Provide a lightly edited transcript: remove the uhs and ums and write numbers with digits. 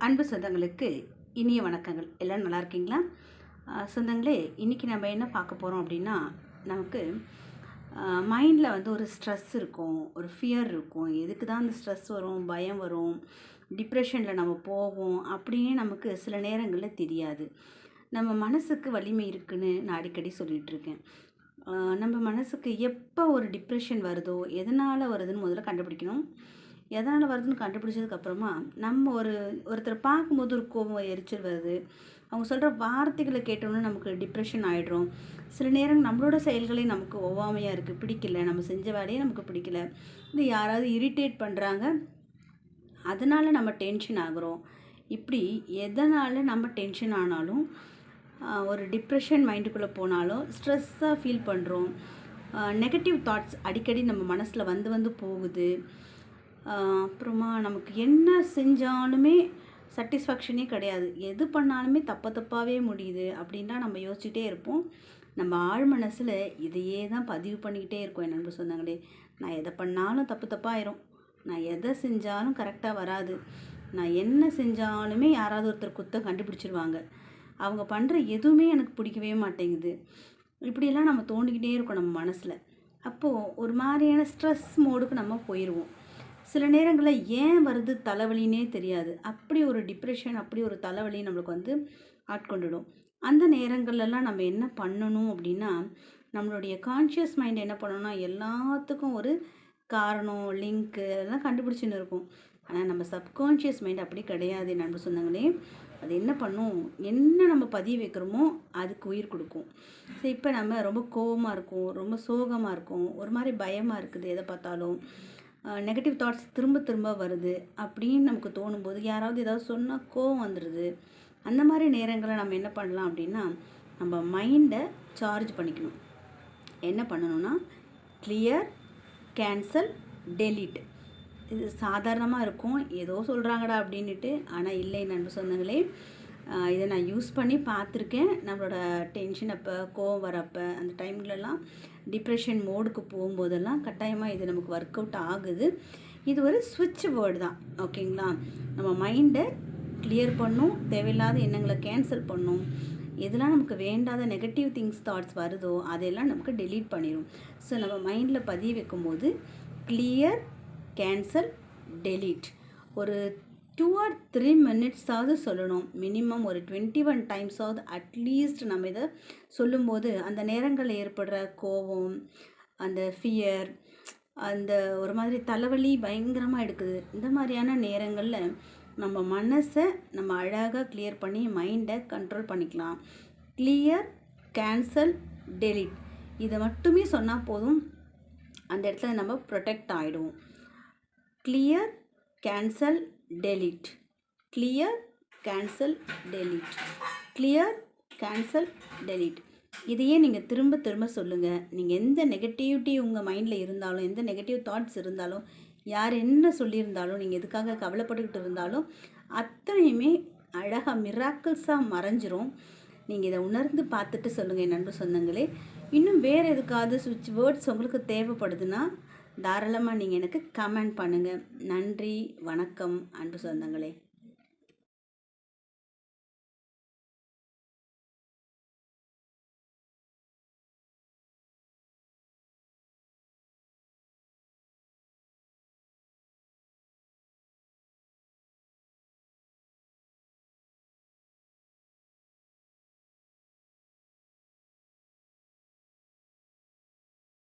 அன்பு சொந்தங்களுக்கு இனிய வணக்கங்கள். எல்லோரும் நல்லா இருக்கீங்களா? சொந்தங்களே, இன்றைக்கி நம்ம என்ன பார்க்க போகிறோம் அப்படின்னா, நமக்கு மைண்டில் வந்து ஒரு ஸ்ட்ரெஸ் இருக்கும், ஒரு ஃபியர் இருக்கும். எதுக்கு தான் அந்த ஸ்ட்ரெஸ் வரும், பயம் வரும், டிப்ரெஷனில் நம்ம போவோம் அப்படின்னு நமக்கு சில நேரங்களில் தெரியாது. நம்ம மனசுக்கு வலிமை இருக்குதுன்னு நான் அடிக்கடி சொல்லிகிட்ருக்கேன். நம்ம மனசுக்கு எப்போ ஒரு டிப்ரெஷன் வருதோ, எதனால் வருதுன்னு முதல்ல கண்டுபிடிக்கணும். எதனால் வருதுன்னு கண்டுபிடிச்சதுக்கப்புறமா நம்ம ஒருத்தரை பார்க்கும்போது ஒரு கோபம் எரிச்சல் வருது. அவங்க சொல்கிற வார்த்தைகளை கேட்டோன்னே நமக்கு டிப்ரெஷன் ஆகிடுறோம். சில நேரம் நம்மளோட செயல்களே நமக்கு ஒவ்வாமையாக இருக்குது, பிடிக்கல, நம்ம செஞ்ச வேலையே நமக்கு பிடிக்கல, இல்லை யாராவது இரிட்டேட் பண்ணுறாங்க, அதனால் நம்ம டென்ஷன் ஆகுறோம். இப்படி எதனால் நம்ம டென்ஷன் ஆனாலும், ஒரு டிப்ரெஷன் மைண்டுக்குள்ளே போனாலும் ஸ்ட்ரெஸ்ஸாக ஃபீல் பண்ணுறோம். நெகட்டிவ் தாட்ஸ் அடிக்கடி நம்ம மனசில் வந்து போகுது. அப்புறமா நமக்கு என்ன செஞ்சாலுமே சாட்டிஸ்ஃபேக்ஷனே கிடையாது. எது பண்ணாலுமே தப்பாகவே முடியுது அப்படின்னா நம்ம யோசிச்சுட்டே இருப்போம். நம்ம ஆழ் மனசில் இதையே தான் பதிவு பண்ணிக்கிட்டே இருக்கோம். என் நண்பர் சொன்னாங்களே, நான் எதை பண்ணாலும் தப்பாயிரும், நான் எதை செஞ்சாலும் கரெக்டாக வராது, நான் என்ன செஞ்சாலுமே யாராவது ஒருத்தர் குத்தம் கண்டுபிடிச்சிருவாங்க, அவங்க பண்ணுற எதுவுமே எனக்கு பிடிக்கவே மாட்டேங்குது. இப்படியெல்லாம் நம்ம தோண்டிக்கிட்டே இருக்கோம் நம்ம மனசில். அப்போது ஒரு மாதிரியான ஸ்ட்ரெஸ் மோடுக்கு நம்ம போயிடுவோம். சில நேரங்களில் ஏன் வருது தலைவலின்னே தெரியாது. அப்படி ஒரு டிப்ரெஷன், அப்படி ஒரு தலைவலி நம்மளுக்கு வந்து ஆட்கொண்டுடும். அந்த நேரங்கள்லாம் நம்ம என்ன பண்ணணும் அப்படின்னா, நம்மளுடைய கான்ஷியஸ் மைண்ட் என்ன பண்ணணும்னா, எல்லாத்துக்கும் ஒரு காரணம், லிங்க்கு எல்லாம் கண்டுபிடிச்சின்னு இருக்கும். ஆனால் நம்ம சப்கான்ஷியஸ் மைண்ட் அப்படி கிடையாது. நண்பர் சொந்தங்களே, அது என்ன பண்ணும், என்ன நம்ம பதிய வைக்கிறோமோ அதுக்கு உயிர் கொடுக்கும். ஸோ இப்போ நம்ம ரொம்ப கோபமாக இருக்கும், ரொம்ப சோகமாக இருக்கும், ஒரு மாதிரி பயமாக இருக்குது, எதை பார்த்தாலும் நெகட்டிவ் தாட்ஸ் திரும்ப வருது அப்படின்னு நமக்கு தோணும்போது, யாராவது ஏதாவது சொன்னால் கோவம் வந்துடுது. அந்த மாதிரி நேரங்களில் நம்ம என்ன பண்ணலாம் அப்படின்னா, நம்ம மைண்டை சார்ஜ் பண்ணிக்கணும். என்ன பண்ணணும்னா, கிளியர், கேன்சல், டெலீட். இது சாதாரணமாக இருக்கும், ஏதோ சொல்கிறாங்கடா அப்படின்ட்டு. ஆனால் இல்லை நண்பர் சொந்தங்களே, இதை நான் யூஸ் பண்ணி பார்த்துருக்கேன். நம்மளோட டென்ஷன் அப்போ, கோவம் வரப்போ, அந்த டைம்லலாம் டிப்ரெஷன் மோடுக்கு போகும்போதெல்லாம் கட்டாயமாக இது நமக்கு ஒர்க் அவுட் ஆகுது. இது ஒரு ஸ்விட்ச் வேர்டு தான், ஓகேங்களா? நம்ம மைண்டை கிளியர் பண்ணும், தேவையில்லாத எண்ணங்களை கேன்சல் பண்ணும், எதெல்லாம் நமக்கு வேண்டாத நெகட்டிவ் திங்ஸ் தாட்ஸ் வருதோ அதையெல்லாம் நமக்கு டெலீட் பண்ணிடும். ஸோ நம்ம மைண்டில் பதிய வைக்கும்போது கிளியர், கேன்சல், டெலீட் ஒரு 2 or 3 minutes சொல்லணும். மினிமம் ஒரு 21 டைம்ஸாவது அட்லீஸ்ட் நம்ம இதை சொல்லும்போது அந்த நேரங்களில் ஏற்படுற கோபம், அந்த ஃபியர், அந்த ஒரு மாதிரி தலைவலி பயங்கரமாக எடுக்குது. இந்த மாதிரியான நேரங்களில் நம்ம மனசை நம்ம அழகாக கிளியர் பண்ணி மைண்டை கண்ட்ரோல் பண்ணிக்கலாம். கிளியர், கேன்சல், டெலீட் இதை மட்டுமே சொன்னால் போதும், அந்த இடத்துல நம்ம ப்ரொடெக்ட் ஆகிடுவோம். Clear, cancel, delete, clear, cancel, delete, clear, cancel, delete. இதையே நீங்கள் திரும்ப சொல்லுங்கள். நீங்கள் எந்த நெகட்டிவிட்டி உங்கள் மைண்டில் இருந்தாலும், எந்த நெகட்டிவ் தாட்ஸ் இருந்தாலும், யார் என்ன சொல்லியிருந்தாலும், நீங்கள் எதுக்காக கவலைப்பட்டுக்கிட்டு இருந்தாலும் அத்தனையுமே அழகாக மிராக்கிள்ஸாக மறைஞ்சிரும். நீங்கள் இதை உணர்ந்து பார்த்துட்டு சொல்லுங்கள் என் நண்பர் சொந்தங்களே. இன்னும் வேறு எதுக்காவது ஸ்விட்ச் வேர்ட்ஸ் உங்களுக்கு தேவைப்படுதுன்னா தாராளமாக நீங்கள் எனக்கு கமெண்ட் பண்ணுங்கள். நன்றி, வணக்கம் அன்பு சொந்தங்களே.